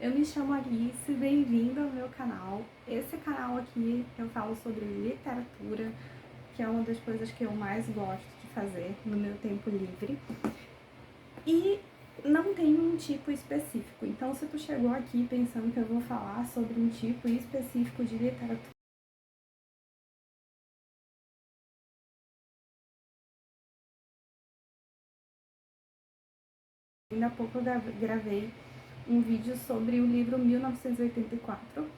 Eu me chamo Alice, bem-vindo ao meu canal. Esse canal aqui eu falo sobre literatura, que é uma das coisas que eu mais gosto de fazer no meu tempo livre. E não tem um tipo específico, então se tu chegou aqui pensando que eu vou falar sobre um tipo específico de literatura, ainda há pouco eu gravei um vídeo sobre o livro 1984,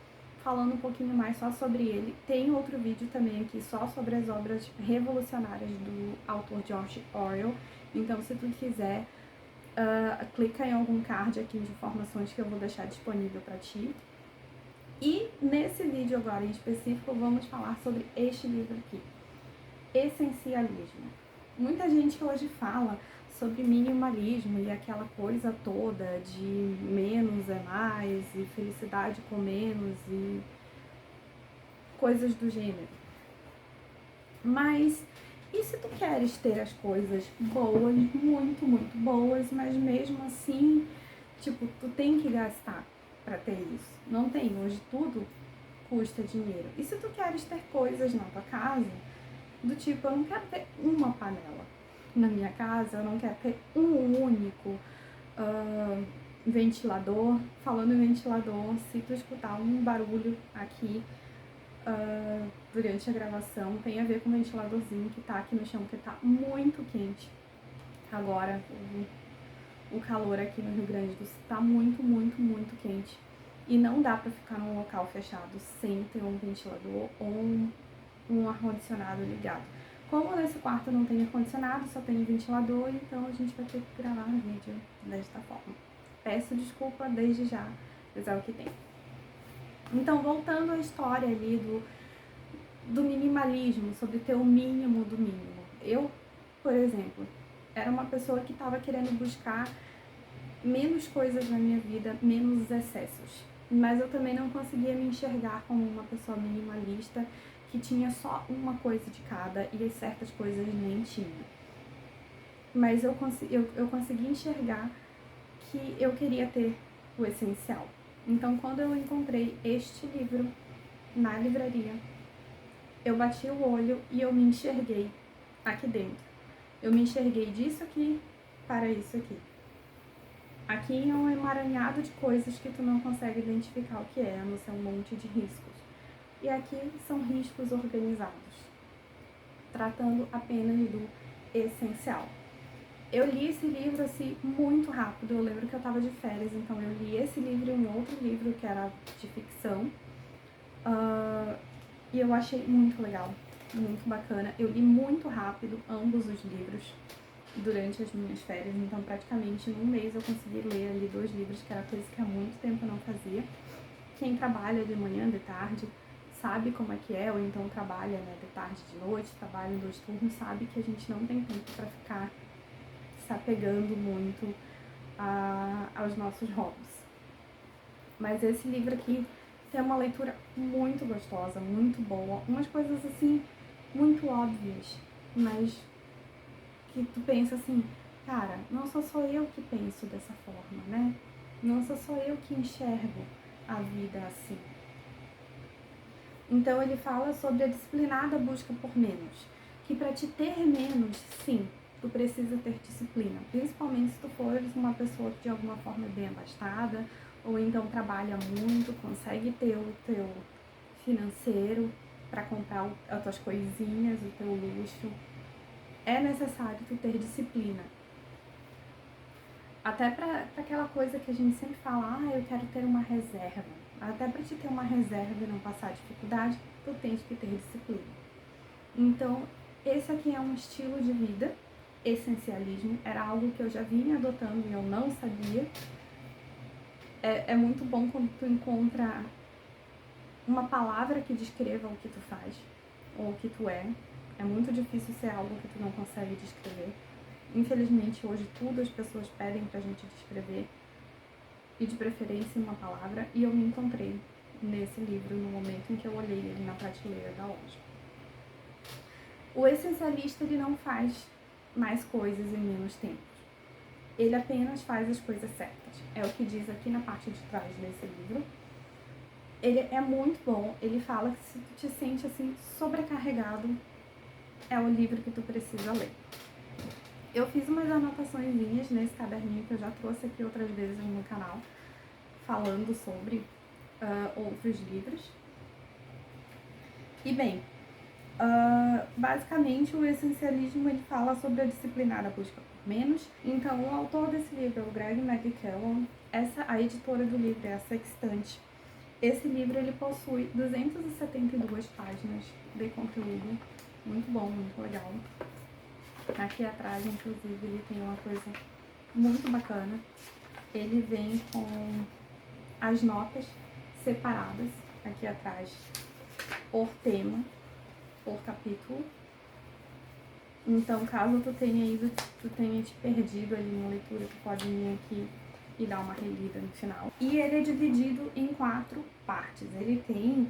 falando um pouquinho mais só sobre ele. Tem outro vídeo também aqui só sobre as obras revolucionárias do autor George Orwell. Então, se tu quiser, clica em algum card aqui de informações que eu vou deixar disponível para ti. E nesse vídeo agora em específico, vamos falar sobre este livro aqui, Essencialismo. Muita gente hoje fala sobre minimalismo e aquela coisa toda de menos é mais e felicidade com menos e coisas do gênero. Mas e se tu queres ter as coisas boas, muito, muito boas, mas mesmo assim, tipo, tu tem que gastar para ter isso? Não tem, hoje tudo custa dinheiro. E se tu queres ter coisas na tua casa, do tipo, eu não quero ter uma panela na minha casa, eu não quero ter um único ventilador. Falando em ventilador, se tu escutar um barulho aqui durante a gravação, tem a ver com o ventiladorzinho que tá aqui no chão, que tá muito quente. Agora, o calor aqui no Rio Grande do Sul tá muito, muito, muito quente. E não dá pra ficar num local fechado sem ter um ventilador ou um ar-condicionado ligado. Como nesse quarto não tem ar-condicionado, só tem ventilador, então a gente vai ter que gravar um vídeo desta forma. Peço desculpa desde já, mas é o que tem. Então, voltando à história ali do minimalismo, sobre ter o mínimo do mínimo. Eu, por exemplo, era uma pessoa que estava querendo buscar menos coisas na minha vida, menos excessos. Mas eu também não conseguia me enxergar como uma pessoa minimalista que tinha só uma coisa de cada e certas coisas nem tinha. Mas eu consegui enxergar que eu queria ter o essencial. Então, quando eu encontrei este livro na livraria, eu bati o olho e eu me enxerguei aqui dentro. Eu me enxerguei disso aqui para isso aqui. Aqui é um emaranhado de coisas que tu não consegue identificar o que é, a não ser um monte de riscos. E aqui são riscos organizados, tratando apenas do essencial. Eu li esse livro assim muito rápido. Eu lembro que eu estava de férias, então eu li esse livro e um outro livro que era de ficção. E eu achei muito legal, muito bacana. Eu li muito rápido ambos os livros durante as minhas férias, então praticamente num mês eu consegui ler ali 2 livros, que era coisa que há muito tempo eu não fazia. Quem trabalha de manhã, de tarde, sabe como é que é, ou então trabalha, né, de tarde, de noite, trabalha em 2 turnos, sabe que a gente não tem tempo para ficar se apegando muito aos nossos hobbies. Mas esse livro aqui tem uma leitura muito gostosa, muito boa, umas coisas assim muito óbvias, mas que tu pensa assim, cara, não sou só eu que penso dessa forma, né? Não sou só eu que enxergo a vida assim. Então ele fala sobre a disciplinada busca por menos, que para te ter menos, sim, tu precisa ter disciplina, principalmente se tu fores uma pessoa que de alguma forma é bem abastada, ou então trabalha muito, consegue ter o teu financeiro para comprar as tuas coisinhas, o teu luxo. É necessário tu ter disciplina. Até para aquela coisa que a gente sempre fala, eu quero ter uma reserva. Até para te ter uma reserva e não passar dificuldade, tu tens que ter disciplina. Então, esse aqui é um estilo de vida, essencialismo, era algo que eu já vinha adotando e eu não sabia. É muito bom quando tu encontra uma palavra que descreva o que tu faz, ou o que tu é. É muito difícil ser algo que tu não consegue descrever. Infelizmente, hoje tudo as pessoas pedem pra gente descrever, e de preferência uma palavra, e eu me encontrei nesse livro no momento em que eu olhei ele na prateleira da loja. O essencialista, ele não faz mais coisas em menos tempo. ele apenas faz as coisas certas. É o que diz aqui na parte de trás desse livro. Ele é muito bom, ele fala que se tu te sente assim sobrecarregado, é o livro que tu precisa ler. Eu fiz umas anotaçõezinhas nesse caderninho que eu já trouxe aqui outras vezes no canal, falando sobre outros livros. E bem, basicamente o essencialismo ele fala sobre a disciplinada busca por menos. Então o autor desse livro é o Greg McKeown, a editora do livro é a Sextante. Esse livro ele possui 272 páginas de conteúdo, muito bom, muito legal. Aqui atrás, inclusive, ele tem uma coisa muito bacana. Ele vem com as notas separadas aqui atrás, por tema, por capítulo. Então, caso tu tenha te perdido ali na leitura, tu pode vir aqui e dar uma relida no final. E ele é dividido em 4 partes. Ele tem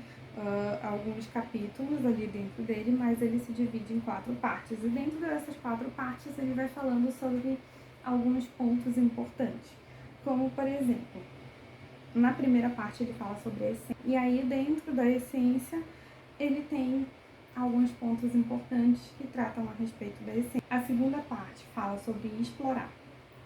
alguns capítulos ali dentro dele, mas ele se divide em 4 partes. E dentro dessas 4 partes ele vai falando sobre alguns pontos importantes. Como, por exemplo, na primeira parte ele fala sobre a essência. E aí dentro da essência ele tem alguns pontos importantes que tratam a respeito da essência. A segunda parte fala sobre explorar.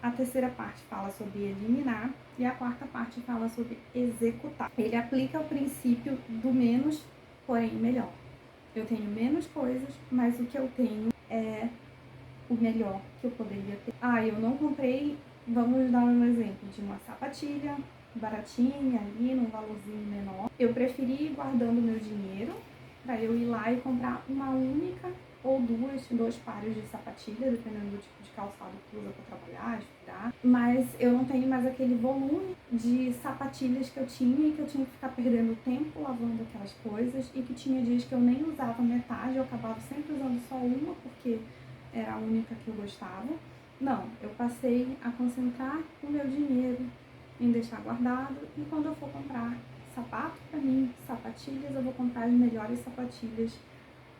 A terceira parte fala sobre eliminar e a quarta parte fala sobre executar. Ele aplica o princípio do menos, porém melhor. Eu tenho menos coisas, mas o que eu tenho é o melhor que eu poderia ter. Eu não comprei, vamos dar um exemplo de uma sapatilha baratinha ali, num valorzinho menor. Eu preferi ir guardando meu dinheiro para eu ir lá e comprar uma única ou dois pares de sapatilha, dependendo do tipo de calçado que tu usa para trabalhar, estudar. Mas eu não tenho mais aquele volume de sapatilhas que eu tinha e que eu tinha que ficar perdendo tempo lavando aquelas coisas e que tinha dias que eu nem usava metade, eu acabava sempre usando só uma porque era a única que eu gostava. Não, eu passei a concentrar o meu dinheiro em deixar guardado e quando eu for comprar sapato para mim, sapatilhas, eu vou comprar as melhores sapatilhas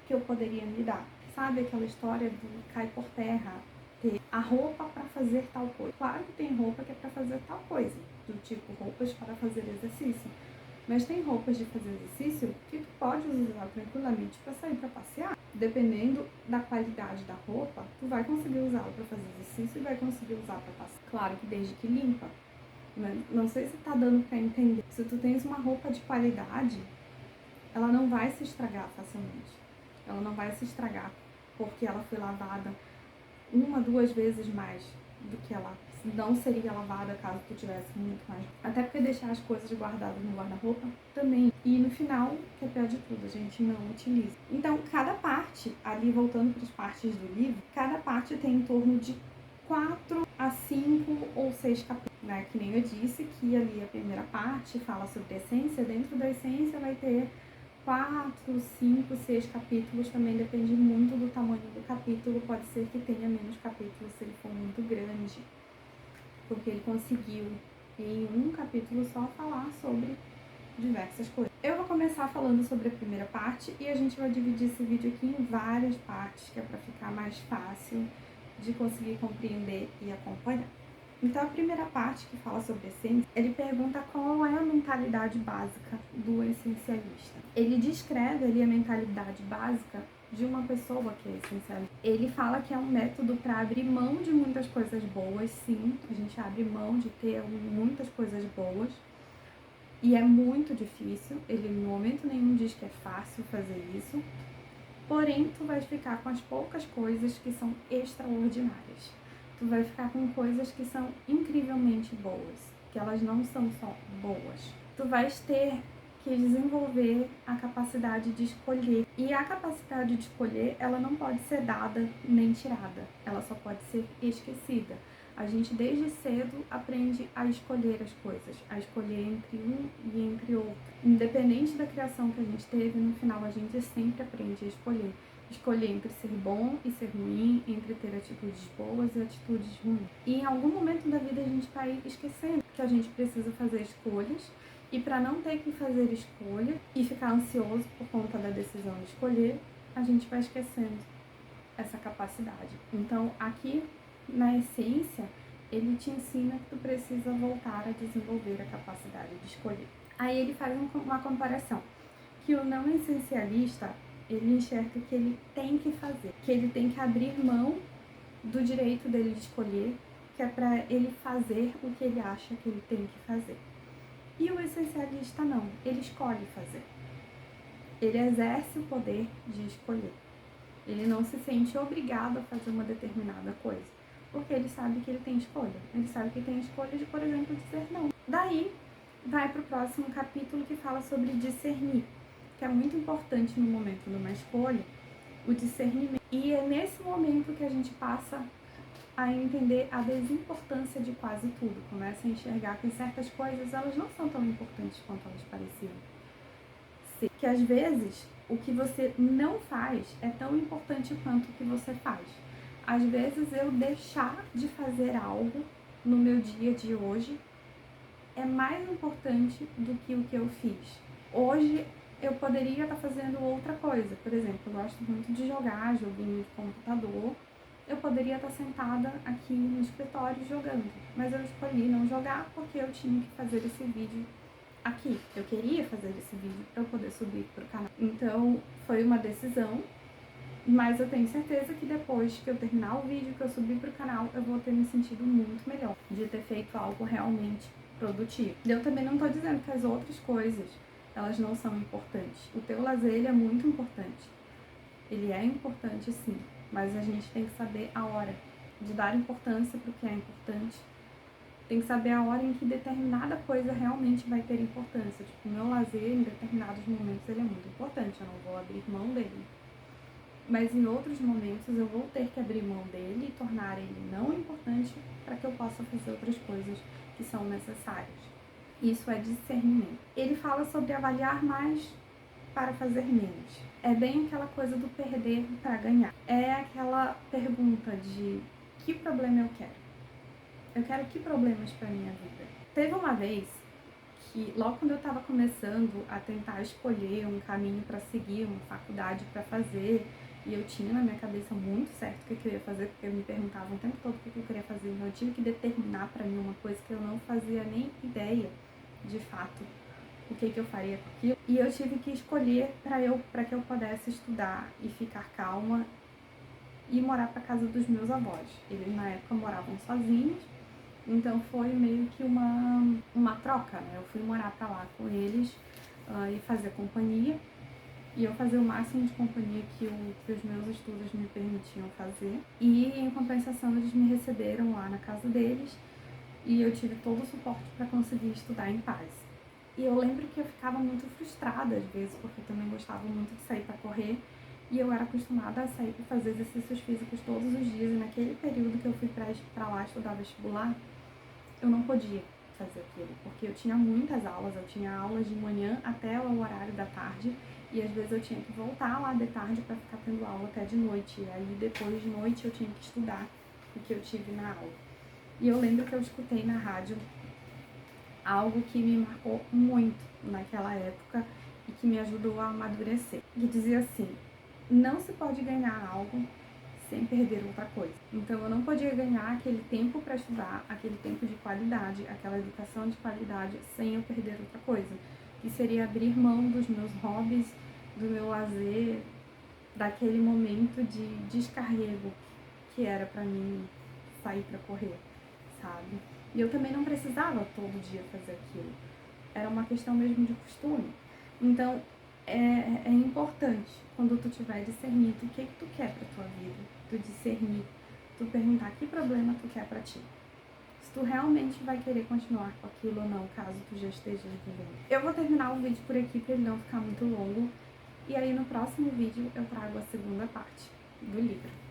que eu poderia me dar. Sabe aquela história do cai por terra, ter a roupa para fazer tal coisa? Claro que tem roupa que é para fazer tal coisa, do tipo roupas para fazer exercício. Mas tem roupas de fazer exercício que tu pode usar tranquilamente para sair para passear. Dependendo da qualidade da roupa, tu vai conseguir usá-la para fazer exercício e vai conseguir usar para passear. Claro que desde que limpa. Não sei se tá dando para entender. Se tu tens uma roupa de qualidade, ela não vai se estragar facilmente. Ela não vai se estragar porque ela foi lavada 1, 2 vezes mais do que ela não seria lavada caso tu tivesse muito mais. Até porque deixar as coisas guardadas no guarda-roupa também. E no final, que é pior de tudo, a gente não utiliza. Então, cada parte, ali voltando para as partes do livro, cada parte tem em torno de 4 a 5 ou 6 capítulos, né? Que nem eu disse, que ali a primeira parte fala sobre a essência. Dentro da essência vai ter 4, 5, 6 capítulos, também depende muito do tamanho do capítulo, pode ser que tenha menos capítulos se ele for muito grande, porque ele conseguiu em um capítulo só falar sobre diversas coisas. Eu vou começar falando sobre a primeira parte e a gente vai dividir esse vídeo aqui em várias partes, que é para ficar mais fácil de conseguir compreender e acompanhar. Então, a primeira parte, que fala sobre essência, ele pergunta qual é a mentalidade básica do essencialista. Ele descreve ali a mentalidade básica de uma pessoa que é essencialista. Ele fala que é um método para abrir mão de muitas coisas boas, sim, a gente abre mão de ter muitas coisas boas, e é muito difícil, ele em momento nenhum diz que é fácil fazer isso, porém, tu vai ficar com as poucas coisas que são extraordinárias. Tu vai ficar com coisas que são incrivelmente boas, que elas não são só boas. Tu vais ter que desenvolver a capacidade de escolher. E a capacidade de escolher, ela não pode ser dada nem tirada, ela só pode ser esquecida. A gente desde cedo aprende a escolher as coisas, a escolher entre um e entre outro. Independente da criação que a gente teve, no final a gente sempre aprende a escolher. Escolher entre ser bom e ser ruim, entre ter atitudes boas e atitudes ruins. E em algum momento da vida a gente vai esquecendo que a gente precisa fazer escolhas, e para não ter que fazer escolha e ficar ansioso por conta da decisão de escolher, a gente vai esquecendo essa capacidade. Então, aqui na essência, ele te ensina que tu precisa voltar a desenvolver a capacidade de escolher. Aí ele faz uma comparação, que o não essencialista, ele enxerga que ele tem que fazer, que ele tem que abrir mão do direito dele de escolher, que é para ele fazer o que ele acha que ele tem que fazer. E o essencialista não, ele escolhe fazer. Ele exerce o poder de escolher. Ele não se sente obrigado a fazer uma determinada coisa, porque ele sabe que ele tem escolha. Ele sabe que tem escolha de, por exemplo, dizer não. Daí, vai para o próximo capítulo que fala sobre discernir, que é muito importante no momento de uma escolha, o discernimento. E é nesse momento que a gente passa a entender a desimportância de quase tudo. Começa a enxergar que certas coisas, elas não são tão importantes quanto elas pareciam. Que às vezes o que você não faz é tão importante quanto o que você faz. Às vezes eu deixar de fazer algo no meu dia de hoje é mais importante do que o que eu fiz. Hoje eu poderia estar fazendo outra coisa. Por exemplo, eu gosto muito de jogar joguinho de computador. Eu poderia estar sentada aqui no escritório jogando, mas eu escolhi não jogar porque eu tinha que fazer esse vídeo aqui. Eu queria fazer esse vídeo para eu poder subir para o canal. Então, foi uma decisão, mas eu tenho certeza que depois que eu terminar o vídeo, que eu subir para o canal, eu vou ter me sentido muito melhor de ter feito algo realmente produtivo. Eu também não estou dizendo que as outras coisas, elas não são importantes. O teu lazer, ele é muito importante. Ele é importante sim, mas a gente tem que saber a hora de dar importância para o que é importante. Tem que saber a hora em que determinada coisa realmente vai ter importância. Tipo, o meu lazer, em determinados momentos, ele é muito importante, eu não vou abrir mão dele. Mas em outros momentos eu vou ter que abrir mão dele e tornar ele não importante para que eu possa fazer outras coisas que são necessárias. Isso é discernimento. Ele fala sobre avaliar mais para fazer menos. É bem aquela coisa do perder para ganhar. É aquela pergunta de que problema eu quero? Eu quero que problemas para minha vida? Teve uma vez que, logo quando eu estava começando a tentar escolher um caminho para seguir, uma faculdade para fazer, e eu tinha na minha cabeça muito certo o que eu ia fazer, porque eu me perguntava o tempo todo o que eu queria fazer, então eu tive que determinar para mim uma coisa que eu não fazia nem ideia, de fato, o que eu faria com aquilo. E eu tive que escolher para que eu pudesse estudar e ficar calma e morar para casa dos meus avós. Eles na época moravam sozinhos, então foi meio que uma troca, né? Eu fui morar para lá com eles e fazer companhia. E eu fazia o máximo de companhia que os meus estudos me permitiam fazer. E em compensação eles me receberam lá na casa deles e eu tive todo o suporte para conseguir estudar em paz. E eu lembro que eu ficava muito frustrada às vezes, porque eu também gostava muito de sair para correr. E eu era acostumada a sair para fazer exercícios físicos todos os dias. E naquele período que eu fui para lá estudar vestibular, eu não podia fazer aquilo, porque eu tinha muitas aulas, eu tinha aulas de manhã até o horário da tarde, e às vezes eu tinha que voltar lá de tarde para ficar tendo aula até de noite, e aí depois de noite eu tinha que estudar o que eu tive na aula. E eu lembro que eu escutei na rádio algo que me marcou muito naquela época e que me ajudou a amadurecer, que dizia assim: não se pode ganhar algo sem perder outra coisa. Então eu não podia ganhar aquele tempo para estudar, aquele tempo de qualidade, aquela educação de qualidade, sem eu perder outra coisa, que seria abrir mão dos meus hobbies, do meu lazer, daquele momento de descarrego que era para mim sair para correr, sabe? E eu também não precisava todo dia fazer aquilo. Era uma questão mesmo de costume. Então, é importante, quando tu tiver discernido o que tu quer pra tua vida, tu discernir, tu perguntar que problema tu quer pra ti. Se tu realmente vai querer continuar com aquilo ou não, caso tu já esteja vivendo. Eu vou terminar o vídeo por aqui pra ele não ficar muito longo. E aí no próximo vídeo eu trago a segunda parte do livro.